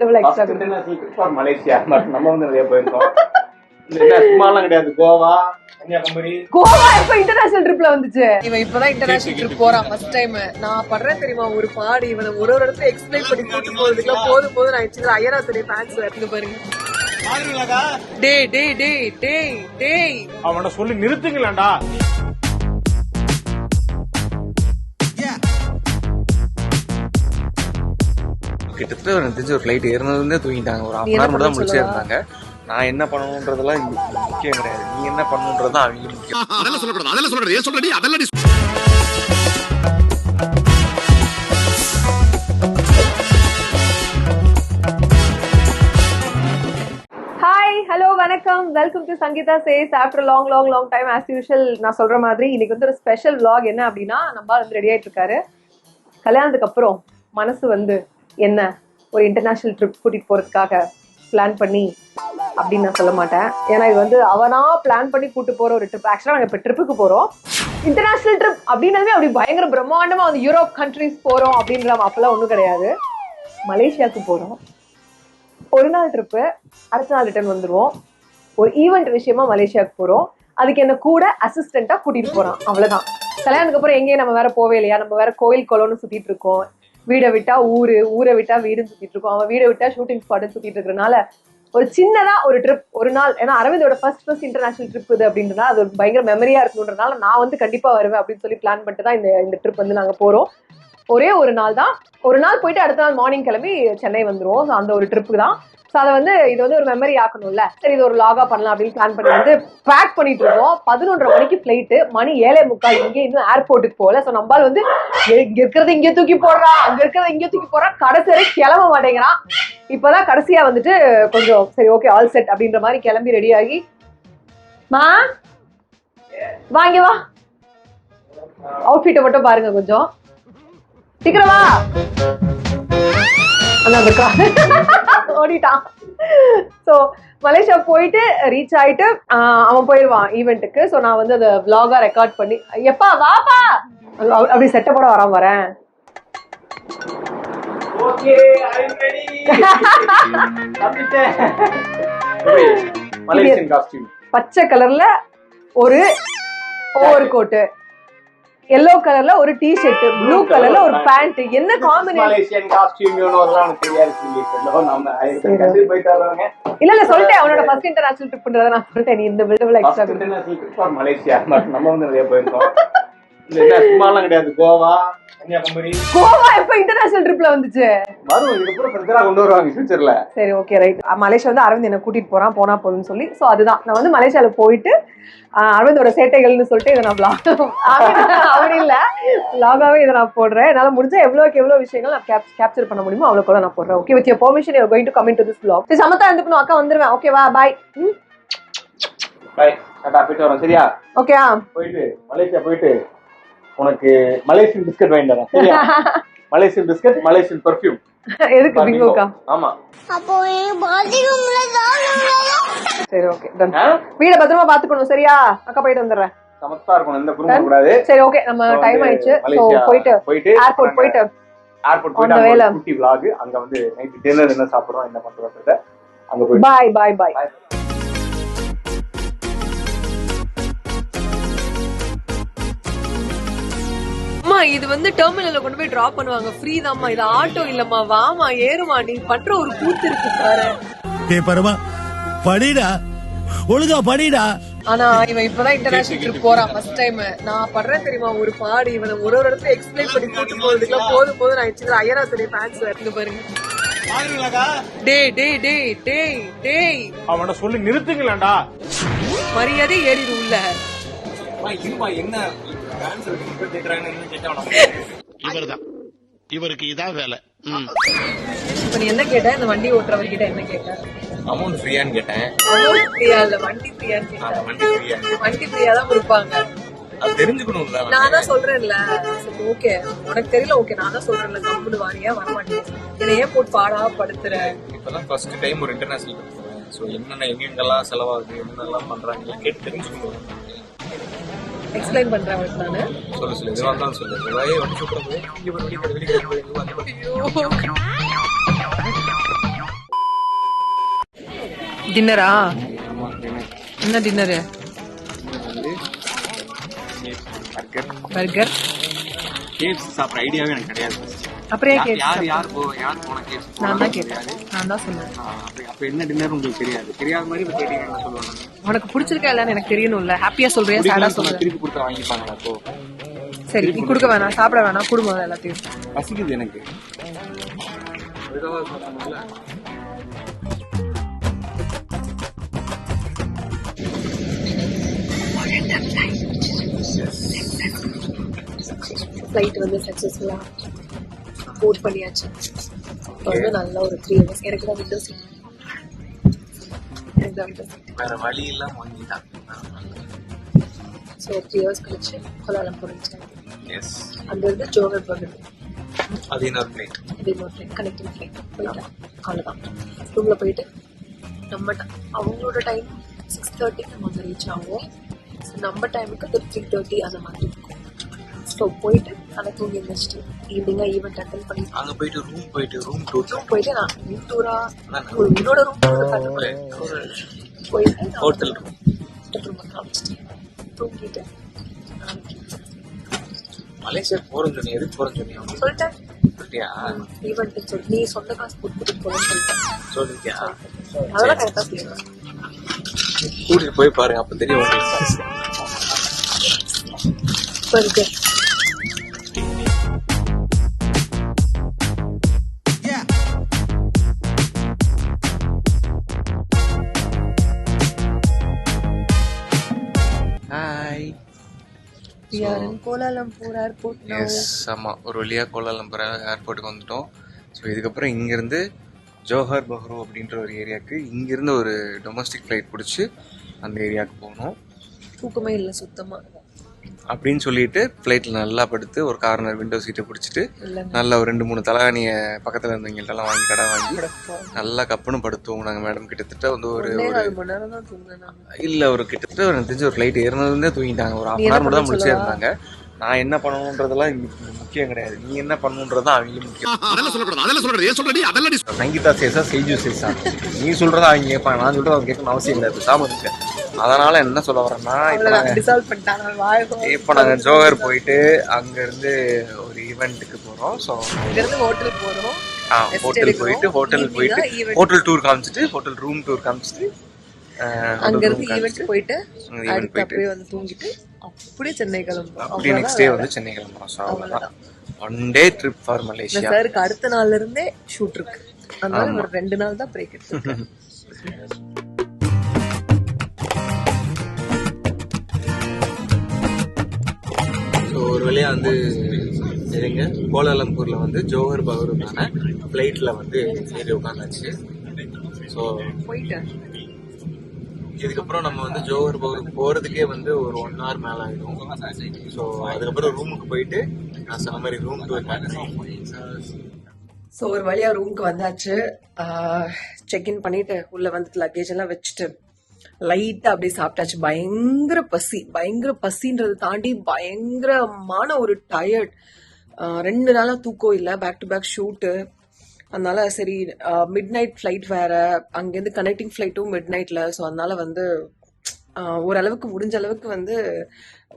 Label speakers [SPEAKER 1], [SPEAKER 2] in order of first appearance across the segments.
[SPEAKER 1] Malaysia நம்ம வந்து நிறைய போயிருக்கோம். சும்மாலாம் கிடையாது. கோவா, கன்னியாகுமரி.
[SPEAKER 2] கோவா எப்ப இன்டர்நேஷனல் ட்ரிப்ல வந்துச்சு? இவன் இப்பதான் இன்டர்நேஷனல் ட்ரிப் போறான் ஃபர்ஸ்ட் டைம். நான் பண்றேன் தெரியுமா ஒரு பாடு. இவனை ஒரு இடத்துல எக்ஸ்பிளைன் பண்ணி கூட்டி போறதுக்குலாம் போதும் நான் வச்சுக்கிற ஐயராத்துடைய ஃபேன்ஸ் இருக்கு பாருங்க. டேய் டேய் டேய் டேய் டேய்
[SPEAKER 1] அவனை சொல்லி நிறுத்துங்களேன்டா.
[SPEAKER 3] கிட்டத்தட்ட எனக்கு தெரிஞ்ச ஒரு ஃபிளைட் ஏறினதுலேருந்தே தூங்கிட்டாங்க. ஒரு 1/2 hour மட்டும் தான் முடிச்சே இருந்தாங்க. நான் என்ன பண்ணணுன்றதெல்லாம் முக்கியம் கிடையாது. நீ என்ன பண்ணணுன்றதான் அவங்க முக்கியம்.
[SPEAKER 4] அதெல்லாம் சொல்லக்கூடாது. அதெல்லாம் சொல்றது ஏன் சொல்றடி? அதெல்லாம்
[SPEAKER 2] ஹாய் ஹலோ வணக்கம், வெல்கம் டு சங்கீதா சேஸ் after long time. As usual நான் சொல்ற மாதிரி இன்னைக்கு வந்து ஒரு ஸ்பெஷல் vlog. என்ன அப்படின்னா, நம்ம வந்து ரெடி ஆயிட்டு இருக்காரு. கல்யாணத்துக்கு அப்புறம் மனசு வந்து என்ன ஒரு இன்டர்நேஷனல் ட்ரிப் கூட்டிட்டு போறதுக்காக பிளான் பண்ணி அப்படின்னு நான் சொல்ல மாட்டேன். ஏன்னா இது வந்து அவனா பிளான் பண்ணி கூட்டு போற ஒரு ட்ரிப். ஆக்சுவலா நாங்க இப்ப ட்ரிப்புக்கு போறோம். இன்டர்நேஷனல் ட்ரிப் அப்படின்னாலுமே அப்படி பயங்கர பிரம்மாண்டமா வந்து யூரோப் கண்ட்ரிஸ் போறோம் அப்படின்ற அப்பெல்லாம் ஒண்ணும் கிடையாது. மலேசியாவுக்கு போறோம். ஒரு நாள் ட்ரிப்பு, அடுத்த நாள் ரிட்டர்ன் வந்துருவோம். ஒரு ஈவெண்ட் விஷயமா மலேசியாவுக்கு போறோம். அதுக்கு என்ன கூட அசிஸ்டண்டா கூட்டிட்டு போறான், அவ்வளவுதான். கல்யாணத்துக்கு அப்புறம் எங்கேயும் நம்ம வேற போவே இல்லையா? நம்ம வேற கோயில் குளம்னு சுத்திட்டு இருக்கோம். வீடை விட்டா ஊரை விட்டா வீடுன்னு சுத்திட்டு இருக்கோம். அவன் வீடை விட்டா ஷூட்டிங் ஸ்பாட்னு சுத்திட்டு இருக்கறனால ஒரு சின்னதா ஒரு ட்ரிப் ஒரு நாள். ஏன்னா அரவிந்தோட ஃபர்ஸ்ட் இன்டர்நேஷனல் ட்ரிப் இது அப்படின்றதுனால அது ஒரு பயங்கர மெமரியா இருக்கணுன்றதுனால நான் வந்து கண்டிப்பா வருவேன் அப்படின்னு சொல்லி பிளான் பண்ணிட்டு தான் இந்த ட்ரிப் வந்து நாங்க போறோம். ஒரே ஒரு நாள் தான். ஒரு நாள் போயிட்டு அடுத்த நாள் மார்னிங் கிளம்பி சென்னை வந்துருவோம். ஸோ அந்த ஒரு ட்ரிப்பு தான். ஸோ அதை வந்து இது வந்து ஒரு மெமரி ஆக்கணும்ல, சரி இது ஒரு லாகா பண்ணலாம் அப்படின்னு பிளான் பண்ணி வந்து பேக் பண்ணிட்டு இருக்கோம். 11:30 மணிக்கு ஃபிளைட்டு, மணி 7:45. இங்கே இன்னும் ஏர்போர்ட்டுக்கு போகல. ஸோ நம்மளால வந்து இங்க இருக்கிறத இங்கே தூக்கி போடுறான், அங்க இருக்கிறத இங்கே தூக்கி போடுறான், கடைசி வரை கிளம்ப மாட்டேங்கிறான். இப்பதான் கடைசியா வந்துட்டு கொஞ்சம் சரி ஓகே ஆல் செட் அப்படின்ற மாதிரி கிளம்பி ரெடி ஆகி, மா வாங்க வா, அவுட்ஃபிட்டை மட்டும் பாருங்க கொஞ்சம் சீக்கிரம் வா. ஓடிட்டான். ஸோ மலேசியா போயிட்டு ரீச் ஆயிட்டு அவன் போயிடுவான் ஈவெண்ட்டுக்கு. ஸோ நான் வந்து அதை vlog-ஆ ரெக்கார்ட் பண்ணி, எப்பா வாப்பா அப்படி செட்டப்போட வரேன். பச்சை கலர்ல ஒரு ஓவர் கோட்டு, எல்லோ கலர்ல ஒரு டி-ஷர்ட், ப்ளூ கலர்ல ஒரு பேண்ட். என்ன காம்பினேஷன்? இல்ல சொல்லிட்டேன், அவனோட ஃபர்ஸ்ட் இன்டர்நேஷனல் ட்ரிப்ன்றத நான் சொல்லிட்டேன். நீ இந்த வீடியோல எக்ஸ்ட்ரா
[SPEAKER 1] மலேசியா நம்ம வந்து நிறைய போயிருக்கோம். சும்மாலாம் கிடையாது. கோவா, கன்னியாகுமரி.
[SPEAKER 2] கோவா எப்ப இன்டர்நேஷனல் ட்ரிப்ல வந்துச்சு?
[SPEAKER 1] வரும், இது கூட ஃப்ரெண்டரா கொண்டு வருவாங்க ஃபியூச்சர்ல.
[SPEAKER 2] சரி ஓகே ரைட். மலேசியா வந்து அரவிந்த் என்ன கூட்டிட்டு போனா போதும்னு சொல்லி, சோ அதுதான் நான் வந்து மலேசியால போயிட்டு அரவிந்தோட சேட்டைகள்னு சொல்லிட்டு இதை நான் அப்படி இல்ல vlog-ஆவே இதை நான் போடுறேன். என்னால முடிஞ்சா எவ்வளவு விஷயங்கள் நான் கேப்சர் பண்ண முடியுமோ அவ்வளவு கூட நான் போடுறேன். Okay, with your permission you are going to come into this vlog. சரி சமத்தா இருந்துக்கணும். அக்கா வந்துருவேன். ஓகேவா? பாய்
[SPEAKER 1] பாய். டாடா, போயிட்டு வரோம். சரியா?
[SPEAKER 2] ஓகேயா? போயிட்டு
[SPEAKER 1] மலேசியா போயிட்டு உனக்கு மலேசியன் பிஸ்கட் வாங்கிட்டு வரேன். சரியா? Malaysian biscuit, Malaysian perfume.
[SPEAKER 2] எதுக்கு பிங்கோக்கா?
[SPEAKER 1] ஆமா.
[SPEAKER 5] அப்போ பாத்ரூம்ல
[SPEAKER 2] சரி ஓகே டன். வீட பத்திரமா பாத்துக்கணும். சரியா? அக்கா போயிட்டு வந்துடுறேன்.
[SPEAKER 1] சமத்தா இருக்கணும், எந்த குறும்ப கூடாது.
[SPEAKER 2] சரி ஓகே, நம்ம டைம் ஆயிடுச்சு. சோ போயிட்டு ஏர்போர்ட் போயிட்டு
[SPEAKER 1] அங்க குட்டி vlog. அங்க வந்து நைட் டின்னர் என்ன சாப்பிடுறோம், என்ன பண்றோம்ன்றத அங்க போய்
[SPEAKER 2] பாய். அம்மா இது வந்து டெர்மினல்ல கொண்டு போய் டிராப் பண்ணுவாங்க, ஃப்ரீ தான்மா. இது ஆட்டோ இல்லம்மா, வாமா ஏறுமா. நீ பண்ற ஒரு கூத்து இருக்கு பாரு.
[SPEAKER 4] டேய் பரமா படிடா, ஒழுங்கா படிடா.
[SPEAKER 2] ஆனா இவன் இப்பதான் இன்டர்நேஷனல் ட்ரிப் போறான் ஃபர்ஸ்ட் டைம். நான் பண்றேன் தெரியுமா ஒரு பாடு. இவனை ஒரு இடத்துல எக்ஸ்பிளைன் பண்ணி கூட்டு போறதுக்குலாம் போதும் நான் வச்சுக்கிற ஐயராத்துடைய ஃபேன்ஸ் இருக்கு பாருங்க. டேய் டேய் டேய் டேய் டேய்
[SPEAKER 1] அவனை சொல்லி நிறுத்துங்களேன்டா.
[SPEAKER 2] மரியாதை ஏறிடு உள்ள.
[SPEAKER 4] இவர்தான், இவருக்கு இதான் வேலை.
[SPEAKER 2] இப்ப நீ என்ன கேட்ட? இந்த வண்டி ஓட்டுறவர்கிட்ட என்ன கேட்ட?
[SPEAKER 3] அமௌண்ட் ஃப்ரீயான்னு கேட்டேன்.
[SPEAKER 2] அமௌண்ட் ஃப்ரீயா இல்ல, வண்டி ஃப்ரீயான்னு கேட்டேன். வண்டி ஃப்ரீயா தான் கொடுப்பாங்க.
[SPEAKER 3] அது தெரிஞ்சுக்கணும்ல.
[SPEAKER 2] நான் தான் சொல்றேன்ல. ஓகே உனக்கு தெரியல, ஓகே நான் தான் சொல்றேன்ல. கம்பெனி வாரியா வரமாட்டேன். என்னையே போட்டு பாடா படுத்துற.
[SPEAKER 3] இப்பதான் ஃபர்ஸ்ட் டைம் ஒரு இன்டர்நேஷனல் ட்ரிப். ஸோ என்னென்ன எங்கெங்கெல்லாம் செலவாகுது, என்னென்னலாம் பண்றாங்க கேட்டு தெரிஞ்சுக்கணும்.
[SPEAKER 2] எக்ஸ்பிளைன் பண்றேன் அவனுக்கு நானு.
[SPEAKER 3] சொல்லு எதுவாக இருந்தாலும் சொல்லு. வண்டி சூப்பராக
[SPEAKER 2] டின்னரா?
[SPEAKER 3] ஆமா டின்னர்
[SPEAKER 2] என்ன டின்னரு?
[SPEAKER 3] வந்து பர்கர்.
[SPEAKER 2] பர்கர்.
[SPEAKER 3] கேஎஃப்சி சாப்பிட்ற ஐடியாவே எனக்கு கிடையாது.
[SPEAKER 2] அப்புறம் ஏன்
[SPEAKER 3] யார்
[SPEAKER 2] கேட்டு?
[SPEAKER 3] யார் போன கேஎஃப்சி
[SPEAKER 2] நான் தான் கேட்டேன். நான் தான் சொன்னேன்.
[SPEAKER 3] அப்ப என்ன டின்னர் உங்களுக்கு தெரியாது. தெரியாத மாதிரி இப்ப கேட்டீங்க என்ன சொல்லுவாங்க?
[SPEAKER 2] உனக்கு பிடிச்சிருக்கா இல்லன்னு எனக்கு தெரியணும்ல. ஹாப்பியா சொல்றியா சேடா சொல்றியா?
[SPEAKER 3] திருப்பி கொடுத்தா வாங்கிப்பாங்களா? அப்போ
[SPEAKER 2] சரி நீ கொடுக்க வேணாம், சாப்பிட வேணாம், குடும்பம் எல்லாத்தையும்.
[SPEAKER 3] பசிக்குது எனக்கு. அதுக்காக சாப்பிடணும்ல.
[SPEAKER 2] ஃப்ளைட் வந்து சக்ஸஸ்ஃபுல்லா போர்ட் பண்ணியாச்சு. இப்போ வந்து நல்ல ஒரு 3 hours. எனக்கு தான் விண்டோ சீட்.
[SPEAKER 3] வேற வழி இல்லாம வாங்கிட்டான்.
[SPEAKER 2] ஸோ 3 hours கழிச்சு கோலாலம்பூர் இருந்துச்சு.
[SPEAKER 3] எஸ்.
[SPEAKER 2] அங்கிருந்து ஜோஹர்பர்க்.
[SPEAKER 3] அது இன்னொரு ஃப்ளைட்.
[SPEAKER 2] இது இன்னொரு ஃப்ளைட், கனெக்டிங் ஃப்ளைட் போயிட்டேன். அவ்வளோதான். ரூமில் போயிட்டு நம்ம அவங்களோட டைம் 6:30 நம்ம அங்கே ரீச் ஆகும். ஸோ நம்ம டைமுக்கு ஒரு 3:30 அந்த மாதிரி இருக்கும். ஸோ போயிட்டு அதை தூங்கி இருந்துச்சுட்டு ஈவினிங்காக ஈவெண்ட் அட்டன் பண்ணி
[SPEAKER 3] அங்க போயிட்டு ரூம் டூர்
[SPEAKER 2] போயிட்டு நான் ரூம் டூரா என்னோட ரூம் போயிட்டு
[SPEAKER 3] ஹோட்டல்
[SPEAKER 2] ரூம் காமிச்சிட்டு தூங்கிட்டு
[SPEAKER 3] மலேசியா போறோம் சொன்னி. எதுக்கு போறோம் சொன்னி?
[SPEAKER 2] சொல்லிட்டேன்.
[SPEAKER 3] சொல்லியா?
[SPEAKER 2] ஈவெண்ட் சொல்லி நீ சொந்த காசு கூட்டிட்டு போகணும்னு சொல்லிட்டேன்.
[SPEAKER 3] சொல்லிட்டியா?
[SPEAKER 2] அதெல்லாம் கரெக்டாக சொல்லுவேன்.
[SPEAKER 3] கூட்டிட்டு போய் பாருங்க, அப்ப தெரியும் உங்களுக்கு.
[SPEAKER 2] Burger.
[SPEAKER 3] Hi.
[SPEAKER 2] We are in Kuala Lumpur airport now.
[SPEAKER 3] Yes ஆமாம், ஒரு வழியாக கோலாலம்பூர் ஏர்போர்ட்டுக்கு வந்துட்டோம். ஸோ இதுக்கப்புறம் இங்கேருந்து ஜோஹர் பஹ்ரு அப்படின்ற ஒரு ஏரியாவுக்கு இங்கேருந்து ஒரு டொமஸ்டிக் ஃப்ளைட் பிடிச்சி அந்த ஏரியாவுக்கு போகணும்
[SPEAKER 2] தூக்கமே இல்லை சுத்தமா
[SPEAKER 3] அப்படின்னு சொல்லிட்டு ஃப்ளைட்டில் நல்லா படுத்து ஒரு கார்னர் விண்டோ சீட்டை பிடிச்சிட்டு நல்லா ஒரு 2-3 தலகாணியை பக்கத்தில் இருந்தவங்கள்ட்டெல்லாம் வாங்கி கடை வாங்கி நல்லா கப்புன்னு படுத்துவோம். நாங்கள் மேடம் கிட்டத்தட்ட வந்து ஒரு
[SPEAKER 2] மணி நேரம் தான் தூங்கினேன்.
[SPEAKER 3] இல்லை ஒரு கிட்டத்தட்ட ஒரு எனக்கு தெரிஞ்ச ஒரு ஃப்ளைட் ஏறினதுலேருந்தே தூங்கிட்டாங்க. ஒரு 1/2 hour மட்டும் தான் முடிச்சே இருந்தாங்க. நான் என்ன பண்ணணுன்றதெல்லாம் முக்கியம் கிடையாது, நீ என்ன பண்ணணுன்றதான் அவங்களுக்கு முக்கியம்.
[SPEAKER 4] அதெல்லாம் சொல்லக்கூடாது, அதெல்லாம் சொல்றது, ஏன் சொல்றடி அதெல்லாம்
[SPEAKER 3] சங்கீதா சேஸா சேஜு சேஸா நீ சொல்றதா அவங்க கேட்பாங்க, நான் சொல்றது அவங்க கேட்கணும் அவசியம் இல்லை. பேசாம இருக்கு. அதனால என்ன சொல்ல வரேன்னா, இப்போ நாங்கள் ஜோஹர் போயிட்டு அங்கேருந்து ஒரு ஈவெண்ட்டுக்கு போகிறோம். ஸோ
[SPEAKER 2] ஹோட்டல் போகிறோம்.
[SPEAKER 3] ஹோட்டல் போயிட்டு ஹோட்டல் டூர் காமிச்சிட்டு ஹோட்டல் ரூம் டூர் காமிச்சிட்டு
[SPEAKER 2] அங்கிருந்து ஈவெண்ட் போயிட்டு அப்படியே வந்து தூங்கிட்டு அப்படியே சென்னை கிளம்புறோம்.
[SPEAKER 3] அப்படியே நெக்ஸ்ட் டே வந்து சென்னை கிளம்புறோம். ஸோ அவ்வளோதான், 1 day ட்ரிப் ஃபார் மலேசியா.
[SPEAKER 2] சாருக்கு அடுத்த நாள்ல இருந்தே ஷூட் இருக்கு, அதனால ஒரு 2 நாள் தான் பிரேக் இருக்கு.
[SPEAKER 3] ஸோ ஒரு வழியாக வந்து சரிங்க கோலாலம்பூரில் வந்து ஜோஹர் பஹ்ருக்கான ஃப்ளைட்டில் வந்து ஏறி உட்காந்தாச்சு. ஸோ
[SPEAKER 2] போயிட்டு
[SPEAKER 3] இதுக்கப்புறம் நம்ம வந்து ஜோஹர் பஹ்ரு போகிறதுக்கே வந்து ஒரு 1 hour மேலே ஆகிடும். ஸோ அதுக்கப்புறம் ரூமுக்கு போயிட்டு நான் சொன்ன மாதிரி ரூம் டூர் பார்க்கணும்.
[SPEAKER 2] ஸோ ஒரு வழியா ரூமுக்கு வந்தாச்சு. செக்இன் பண்ணிட்டு உள்ள வந்துட்டு லக்கேஜ் எல்லாம் வச்சுட்டு லைட்டா அப்படியே சாப்பிட்டாச்சு. பயங்கர பசின்றது தாண்டி பயங்கரமான ஒரு டயர்ட். 2 நாளா தூக்கம் இல்லை, பேக் டு பேக் ஷூட்டு. அதனால சரி, மிட் நைட் ஃப்ளைட் வேற, அங்கேருந்து கனெக்டிங் ஃப்ளைட்டும் மிட் நைட்ல. ஸோ அதனால வந்து ஓரளவுக்கு முடிஞ்ச அளவுக்கு வந்து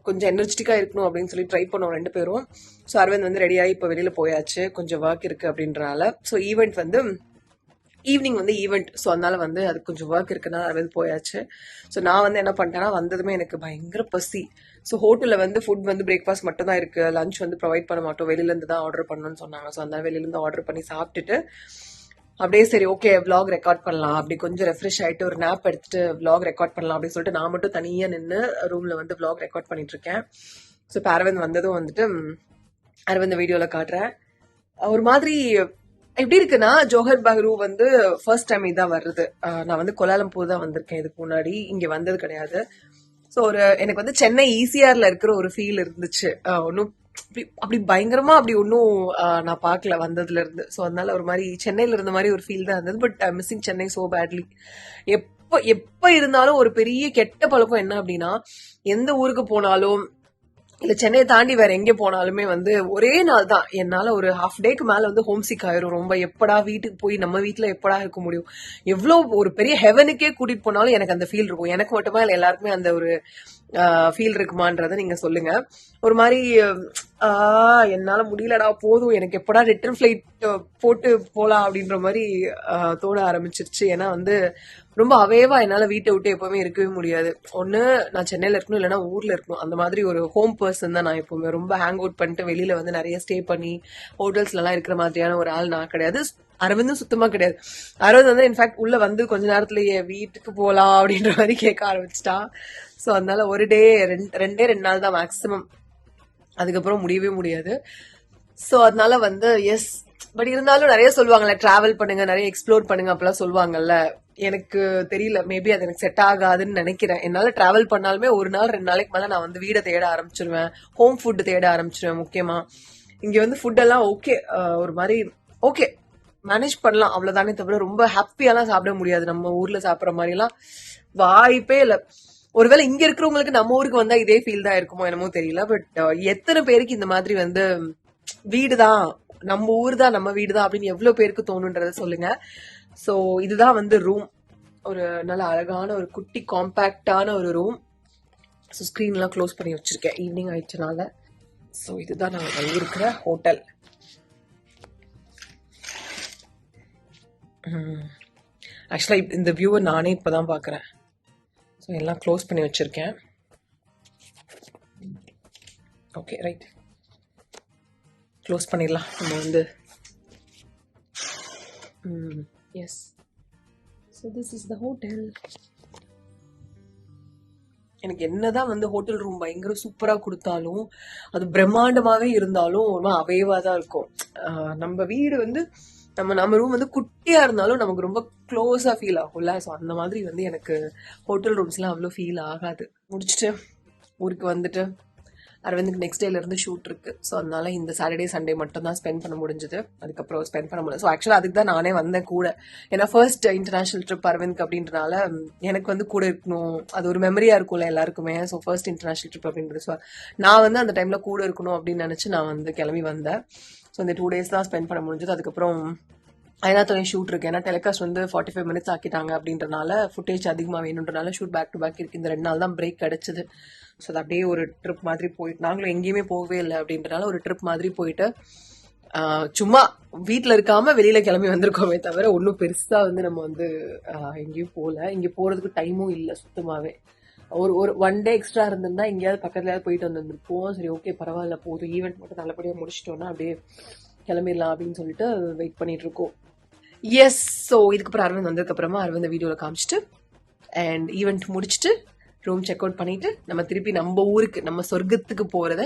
[SPEAKER 2] கொஞ்சம் எனர்ஜெட்டிக்கா இருக்கணும் அப்படின்னு சொல்லி ட்ரை பண்ணோம் 2 பேரும். ஸோ அரவிந்த் வந்து ரெடியாகி இப்போ வெளியில போயாச்சு, கொஞ்சம் ஒர்க் இருக்கு அப்படின்றனால. ஸோ ஈவெண்ட் வந்து ஈவினிங் வந்து ஈவெண்ட், ஸோ அதனால வந்து அது கொஞ்சம் ஒர்க் இருக்குன்னா அரவிந்த் போயாச்சு. ஸோ நான் வந்து என்ன பண்ணிட்டேன்னா, வந்ததுமே எனக்கு பயங்கர பசி. ஸோ ஹோட்டலில் வந்து ஃபுட் வந்து பிரேக்ஃபாஸ்ட் மட்டும் தான் இருக்கு, லஞ்ச் வந்து ப்ரொவைட் பண்ண மாட்டோம், வெளியிலேருந்து தான் ஆர்டர் பண்ணணும்னு சொன்னாங்க. ஸோ அதனால வெளியிலேருந்து ஆர்டர் பண்ணி சாப்பிட்டுட்டு அப்படியே சரி ஓகே vlog ரெக்கார்ட் பண்ணலாம், அப்படி கொஞ்சம் ரெஃப்ரெஷ் ஆகிட்டு ஒரு நேப் எடுத்துட்டு vlog ரெக்கார்ட் பண்ணலாம் அப்படின்னு சொல்லிட்டு நான் மட்டும் தனியாக நின்று ரூமில் வந்து vlog ரெக்கார்ட் பண்ணிட்டு இருக்கேன். ஸோ இப்போ அரவிந்த் வந்ததும் வந்துட்டு அரவிந்த் வீடியோவில் காட்டுறேன். ஒரு மாதிரி எப்படி இருக்குன்னா, ஜோஹர் பஹ்ரு வந்து ஃபர்ஸ்ட் டைம் இதான் வருது. நான் வந்து கோலாலம்பூர் தான் வந்திருக்கேன் இதுக்கு முன்னாடி, இங்க வந்தது கிடையாது. ஸோ ஒரு எனக்கு வந்து சென்னை ஈசிஆர்ல இருக்கிற ஒரு ஃபீல் இருந்துச்சு. ஒன்றும் அப்படி பயங்கரமா அப்படி ஒன்றும் நான் பார்க்கல வந்ததுல இருந்து. ஸோ அதனால ஒரு மாதிரி சென்னையில இருந்த மாதிரி ஒரு ஃபீல் தான் இருந்தது. But missing Chennai so badly. எப்ப இருந்தாலும் ஒரு பெரிய கெட்ட பழக்கம் என்ன அப்படின்னா, எந்த ஊருக்கு போனாலும் இல்ல சென்னையை தாண்டி வேற எங்க போனாலுமே வந்து ஒரே நாள் தான் என்னால ஒரு ஹாஃப் டேக்கு மேல வந்து ஹோம் சிக் ஆயிரும். ரொம்ப எப்படா வீட்டுக்கு போய் நம்ம வீட்டுல எப்படா இருக்க முடியும், எவ்வளவு ஒரு பெரிய ஹெவனுக்கே கூட்டிட்டு போனாலும் எனக்கு அந்த ஃபீல் இருக்கும். எனக்கு மட்டுமா இல்ல எல்லாருக்குமே அந்த ஒரு ஃபீல் இருக்குமான்றத நீங்க சொல்லுங்க. ஒரு மாதிரி என்னால முடியலடா போதும், எனக்கு எப்படா ரிட்டர்ன் ஃபிளைட் போட்டு போலாம் அப்படின்ற மாதிரி தோண ஆரம்பிச்சிருச்சு. ஏன்னா வந்து ரொம்ப அவேவா என்னால வீட்டை விட்டு எப்பவுமே இருக்கவே முடியாது. ஒண்ணு நான் சென்னையில இருக்கணும், இல்லைன்னா ஊர்ல இருக்கணும். அந்த மாதிரி ஒரு ஹோம் பர்சன் தான் நான் எப்பவுமே. ரொம்ப ஹேங் அவுட் பண்ணிட்டு வெளியில வந்து நிறைய ஸ்டே பண்ணி ஹோட்டல்ஸ்ல எல்லாம் இருக்கிற மாதிரியான ஒரு ஆள் நான் கிடையாது. அரவிந்தும் சுத்தமா கிடையாது. அரவிந்த் வந்து இன்ஃபேக்ட் உள்ள வந்து கொஞ்ச நேரத்துலயே வீட்டுக்கு போலாம் அப்படின்ற மாதிரி கேட்க ஆரம்பிச்சிட்டா. ஸோ அதனால ஒரு டே ரெண்டு நாள் தான் மேக்சிமம், அதுக்கப்புறம் முடியவே முடியாது. ஸோ அதனால வந்து எஸ், பட் இருந்தாலும் நிறைய சொல்லுவாங்கல்ல டிராவல் பண்ணுங்க, நிறைய எக்ஸ்ப்ளோர் பண்ணுங்க அப்படிலாம் சொல்லுவாங்கல்ல. எனக்கு தெரியல, மேபி அது எனக்கு செட் ஆகாதுன்னு நினைக்கிறேன். என்னால டிராவல் பண்ணாலுமே ஒரு நாள் 2 நாளைக்கு மேல நான் வந்து வீடை தேட ஆரம்பிச்சிருவேன், ஹோம் ஃபுட் தேட ஆரம்பிச்சிருவேன். முக்கியமா இங்க வந்து ஃபுட் எல்லாம் ஓகே, ஒரு மாதிரி ஓகே மேனேஜ் பண்ணலாம் அவ்வளவுதானே தவிர ரொம்ப ஹாப்பியாலாம் சாப்பிட முடியாது. நம்ம ஊர்ல சாப்பிட்ற மாதிரி எல்லாம் வாய்ப்பே இல்லை. ஒருவேளை இங்க இருக்கிறவங்களுக்கு நம்ம ஊருக்கு வந்தா இதே ஃபீல் தான் இருக்குமோ என்னமோ தெரியல. பட் எத்தனை பேருக்கு இந்த மாதிரி வந்து வீடுதான் நம்ம ஊர் தான் நம்ம வீடு தான் அப்படின்னு எவ்வளவு பேருக்கு தோணுன்றத சொல்லுங்க. ஸோ இதுதான் வந்து ரூம், ஒரு நல்ல அழகான ஒரு குட்டி காம்பேக்டான ஒரு ரூம். ஸோ ஸ்க்ரீன்லாம் க்ளோஸ் பண்ணி வச்சிருக்கேன் ஈவினிங் ஆயிடுச்சுனால. ஸோ இதுதான் நாங்கள் தங்கியிருக்கிற ஹோட்டல். ஆக்சுவலா இந்த வியூவை நானே இப்பதான் பாக்குறேன். ஸோ எல்லாம் க்ளோஸ் பண்ணி வச்சிருக்கேன். ஓகே ரைட், க்ளோஸ் பண்ணிடலாம் நம்ம வந்து. Yes, so this is the hotel. எனக்கு என்னதான் வந்து ஹோட்டல் ரூம் பயங்கர சூப்பரா கொடுத்தாலும், அது பிரம்மாண்டமாவே இருந்தாலும் ஒரு அவைவா தான் இருக்கும். நம்ம வீடு வந்து நம்ம ரூம் வந்து குட்டியா இருந்தாலும் நமக்கு ரொம்ப க்ளோஸா ஃபீல் ஆகும்ல. ஸோ அந்த மாதிரி வந்து எனக்கு ஹோட்டல் ரூம்ஸ்லாம் அவ்வளோ ஃபீல் ஆகாது. முடிச்சுட்டு ஊருக்கு வந்துட்டு அரவிந்துக்கு நெக்ஸ்ட் டேல இருந்து ஷூட் இருக்கு. ஸோ அதனால இந்த சாட்டர்டே சண்டே மட்டும் தான் ஸ்பெண்ட் பண்ண முடிஞ்சது, அதுக்கப்புறம் ஸ்பெண்ட் பண்ண முடியல. ஸோ ஆக்சுவலாக அதுக்கு தான் நானே வந்தேன் கூட. ஏன்னா ஃபர்ஸ்ட் இன்டர்நேஷனல் ட்ரிப் அரவிந்த் அப்படின்றனால எனக்கு வந்து கூட இருக்கணும், அது ஒரு மெமரியா இருக்கும்ல எல்லாருக்குமே. ஸோ ஃபர்ஸ்ட் இன்டர்நேஷனல் ட்ரிப் அப்படின்றது. ஸோ நான் வந்து அந்த டைம்ல கூட இருக்கணும் அப்படின்னு நினைச்சு நான் வந்து கிளம்பி வந்தேன். ஸோ இந்த 2 days தான் ஸ்பெண்ட் பண்ண முடிஞ்சது. அதுக்கப்புறம் ஐநாத்துறை ஷூட் இருக்கு. ஏன்னா டெலிகாஸ்ட் வந்து 45 minutes ஆக்கிட்டாங்க அப்படின்றனால ஃபுட்டேஜ் அதிகமாக வேணுன்றனால ஷூட் பேக் டு பேக் இருக்கு. இந்த 2 நாள் தான் பிரேக் கிடைச்சது. ஸோ அது அப்படியே ஒரு ட்ரிப் மாதிரி போயிட்டு, நாங்களும் எங்கேயுமே போகவே இல்லை அப்படின்றனால ஒரு ட்ரிப் மாதிரி போயிட்டு சும்மா வீட்டில் இருக்காம வெளியில கிளம்பி வந்திருக்கோமே தவிர ஒன்றும் பெருசா வந்து நம்ம வந்து எங்கேயும் போகல. இங்கே போறதுக்கு டைமும் இல்லை சுத்தமாவே. ஒரு 1 day எக்ஸ்ட்ரா இருந்திருந்தா எங்கேயாவது பக்கத்துலயாவது போயிட்டு வந்துருப்போம். சரி ஓகே பரவாயில்ல, போதும் ஈவெண்ட் மட்டும் நல்லபடியாக முடிச்சிட்டோம்னா அப்படியே கிளம்பிடலாம் அப்படின்னு சொல்லிட்டு வெயிட் பண்ணிட்டு இருக்கோம். எஸ், ஸோ இதுக்கப்புறம் அரவிந்த் வந்ததுக்கு அப்புறமா அரவிந்த் வீடியோல காமிச்சிட்டு அண்ட் ஈவெண்ட் முடிச்சுட்டு ரூம் செக் அவுட் பண்ணிட்டு நம்ம திருப்பி நம்ம ஊருக்கு, நம்ம சொர்க்கத்துக்கு போறத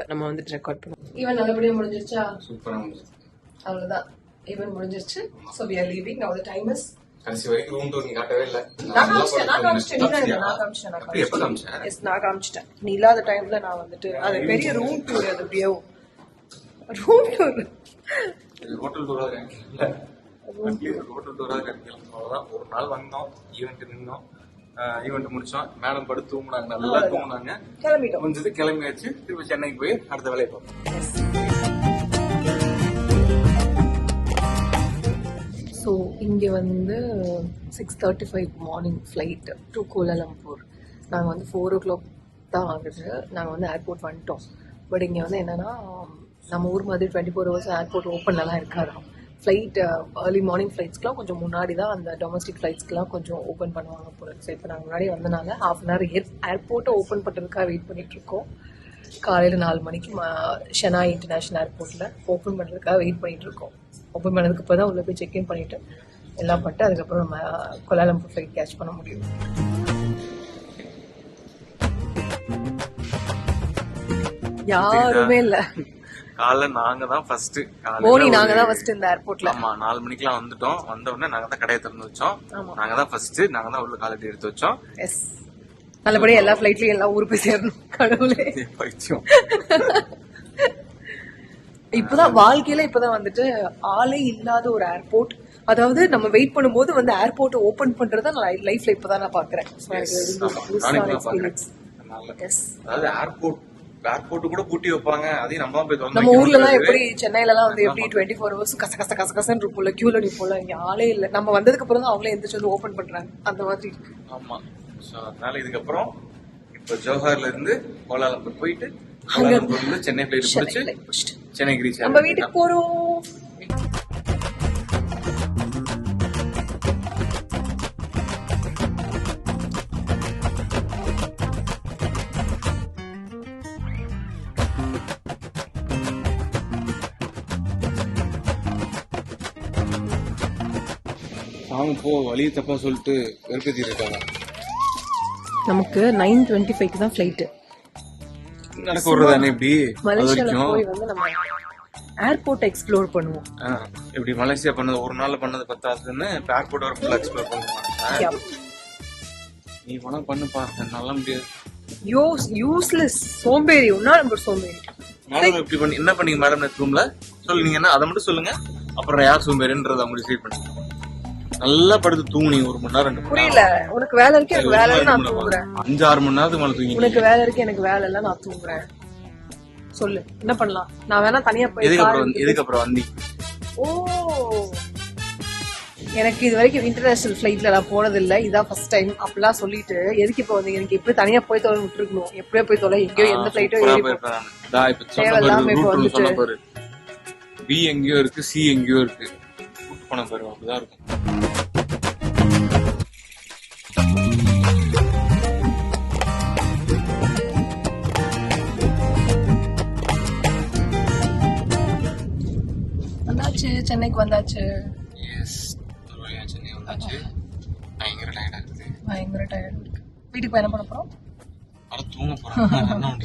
[SPEAKER 2] நம்ம வந்துட்டு ரெக்கார்ட் பண்ணுவோம். ஈவெண்ட் நல்லபடியா முடிஞ்சிருச்சா?
[SPEAKER 3] சூப்பரா முடிஞ்சது.
[SPEAKER 2] அவ்வளவுதான், ஈவெண்ட் முடிஞ்சிருச்சு. So we are leaving now. The time is
[SPEAKER 3] கடைசி வரைக்கும் ரூம் டூர் நீ காட்டவே இல்லை.
[SPEAKER 2] நான் காமிச்சிட்டேன். நீ இல்லாத டைம்ல நான் வந்துட்டு அது பெரிய ரூம் டூர், அது அப்படியே ரூம் டூர்,
[SPEAKER 3] ஹோட்டல் டூரா இல்லை, ஹோட்டல் டூரா கிடைக்கலாம். அவ்வளோதான். ஒரு நாள் வந்தோம், ஈவெண்ட் நின்னோம், ஈவெண்ட் முடிச்சோம், மேடம் படுத்து தூங்குனாங்க, நல்லா தூங்குனாங்க,
[SPEAKER 2] கிளம்பிட்டோம்.
[SPEAKER 3] முடிஞ்சது கிளம்பியாச்சு. திருப்பி சென்னைக்கு போய் அடுத்த வேலையை பார்ப்போம்.
[SPEAKER 2] ஸோ இங்கே வந்து 6:35 மார்னிங் ஃப்ளைட் டு கோலாலம்பூர். நாங்கள் வந்து 4 o'clock தான் ஆகுது. நாங்கள் வந்து ஏர்போர்ட் வந்துட்டோம். பட் இங்கே வந்து என்னென்னா நம்ம ஊர் மாதிரி 24 hours ஏர்போர்ட் ஓப்பன்லலாம் இருக்காதான். ஃப்ளைட் ஏர்லி மார்னிங் ஃப்ளைட்ஸ்க்குலாம் கொஞ்சம் முன்னாடி தான் அந்த டொமஸ்டிக் ஃப்ளைட்ஸ்க்குலாம் கொஞ்சம் ஓப்பன் பண்ணுவாங்க போல. ஸோ இப்போ நாங்கள் முன்னாடி வந்தனால ½ an hour ஏர்போர்ட்டை ஓப்பன் பண்ணுறதுக்காக வெயிட் பண்ணிகிட்ருக்கோம். காலையில் 4 மணிக்கு ஷெனாய் இன்டர்நேஷ்னல் ஏர்போர்ட்டில் ஓப்பன் பண்ணுறதுக்காக வெயிட் பண்ணிகிட்ருக்கோம். ஓப்பன் பண்ணதுக்கு இப்போ தான் உள்ளே போய் செக்இன் பண்ணிவிட்டு எல்லாம் பண்ணிட்டு அதுக்கப்புறம் நம்ம கோலாலம்பூர் ஃப்ளைட் கேட்ச் பண்ண முடியும். யாருமே இல்லை.
[SPEAKER 3] காலைல நாங்க தான் ஃபர்ஸ்ட்,
[SPEAKER 2] நாங்க தான் ஃபர்ஸ்ட் இந்த ஏர்போர்ட்ல.
[SPEAKER 3] ஆமா, 4 மணிக்கெல்லாம் வந்துட்டோம். வந்த உடனே நாங்க தான் கடையை திறந்து வச்சோம். நாங்க தான் ஃபர்ஸ்ட், நாங்க தான் உள்ள காலடி எடுத்து வச்சோம்.
[SPEAKER 2] எஸ், நல்லபடியா எல்லா ஃபிளைட்லயும் எல்லாம் ஊர் போய் சேரணும். கடவுளே,
[SPEAKER 3] பைத்தியம்.
[SPEAKER 2] இப்பதான் வாழ்க்கையில இப்பதான் வந்துட்டு ஆளே இல்லாத ஒரு ஏர்போர்ட். அதாவது நம்ம வெயிட் பண்ணும்போது வந்து ஏர்போர்ட் ஓபன் பண்றத நான் லைஃப்ல இப்பதான் நான் பாக்குறேன்.
[SPEAKER 3] அதாவது ஏர்போர்ட் ஏர்போர்ட் கூட பூட்டி வைப்பாங்க, அதையும் நம்ம தான் போய் திறந்து
[SPEAKER 2] நம்ம ஊர்ல எல்லாம்
[SPEAKER 3] வைக்கணும்.
[SPEAKER 2] எப்படி சென்னையில எல்லாம் வந்து எப்படி 24 hours கச கச கச கசன்னு இருக்கும்ல, கியூல நிப்போம்ல, இங்க ஆளே இல்ல. நம்ம வந்ததுக்கு அப்புறம் தான் அவங்களே எந்திரிச்சு வந்து ஓபன் பண்றாங்க, அந்த மாதிரி இருக்கு.
[SPEAKER 3] ஆமா. சோ அதனால இதுக்கப்புறம் இப்போ ஜோஹர்ல இருந்து கோலாலம்பூர் போயிட்டு கோலாலம்பூர்ல இருந்து சென்னை பிளைட் பிடிச்சு சென்னைக்கு ரீச்
[SPEAKER 2] நம்ம வீட்டுக்கு போறோம்.
[SPEAKER 3] அவங்க போ வழி தப்பா சொல்லிட்டு வெறுப்பேத்தி இருக்காங்க.
[SPEAKER 2] நமக்கு 9:25 தான் ஃபிளைட்.
[SPEAKER 3] நடக்க விடுறதானே இப்படி அது
[SPEAKER 2] மலேசியால
[SPEAKER 3] வரைக்கும்.
[SPEAKER 2] போய் வந்து நம்ம ஏர்போர்ட் எக்ஸ்ப்ளோர் பண்ணுவோம்.
[SPEAKER 3] இப்படி மலேசியா பண்ணது ஒரு நாள்ல பண்ணது பத்தாதுன்னு ஏர்போர்ட் வர ஃபுல்லா எக்ஸ்ப்ளோர் பண்ணுவாங்க. நீ வேணா பண்ணுப்பா, என்னால முடியாது.
[SPEAKER 2] யூஸ்லெஸ் சோம்பேறி, ஒன்னா நம்பர் சோம்பேறி.
[SPEAKER 3] மேடம் இப்படி பண்ணி என்ன பண்ணீங்க மேடம் நெட் ரூம்ல சொல்லு, நீங்க என்ன அதை மட்டும் சொல்லுங்க, அப்புறம் யார் சோம்பேறின்றத அவங்க டிசைட் பண்ணுங்க. நல்லா படுத்து தூங்குனீங்க 1 மணி நேரம் 2 மணி
[SPEAKER 2] புரியல, உனக்கு வேலை இருக்கு எனக்கு வேலை இல்ல, நான் தூங்குறேன்.
[SPEAKER 3] 5-6 மணி நேரத்துக்கு மேல தூங்கி.
[SPEAKER 2] உனக்கு வேலை இருக்கு எனக்கு வேலை இல்ல, நான் தூங்குறேன். சொல்லு என்ன பண்ணலாம்? நான் வேணா தனியா போய்
[SPEAKER 3] எதுக்கப்புறம் வந்தி?
[SPEAKER 2] ஓ, எனக்கு இது வரைக்கும் இன்டர்நேஷனல் ஃபிளைட்ல நான் போனது இல்ல, இதான் ஃபர்ஸ்ட் டைம். அப்படிலாம் சொல்லிட்டு எதுக்கு இப்போ வந்து எனக்கு எப்படி தனியா போய் தொலை விட்டுருக்கணும்? எப்படியோ போய் தொலை, எங்கேயோ எந்த ஃபிளைட்டோ
[SPEAKER 3] சொன்ன பாரு, பி எங்கேயோ இருக்கு, சி எங்கேயோ இருக்கு, கூட்டு போன பாரு, அப்படிதான் இருக்கும்.
[SPEAKER 2] வந்தாச்சு, சென்னைக்கு வந்தாச்சு.
[SPEAKER 3] சென்னை வந்தாச்சு. பயங்கர டயர்டா இருக்குது.
[SPEAKER 2] பயங்கர டயர்ட் இருக்கு. வீட்டுக்கு போய் என்ன பண்ண போறோம்?
[SPEAKER 3] தூங்க போறோம்.